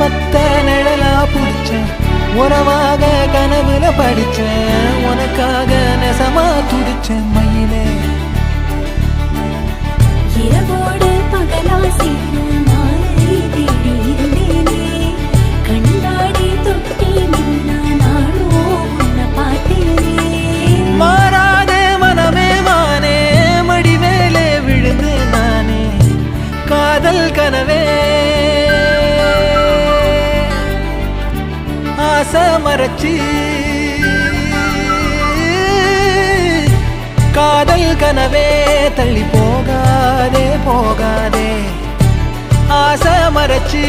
மத்த நிழலா பிடிச்சேன் உறவாக கனவுல படிச்சேன் உனக்காக நெசமா துடிச்சேன் மயிலே இரவோடு பகலா சேர்ந்து மாலை தேடி இருந்தேனே கண்ணாடி தொட்டி நின்னா நானும் உன்னை பார்த்தேனே மாறாதே மனமே மானே மடி மேலே விழுந்து நானே காதல் கனவே ஆசை மறைச்சி காதல் கனவே தள்ளி போகாதே போகாதே ஆசை மறைச்சி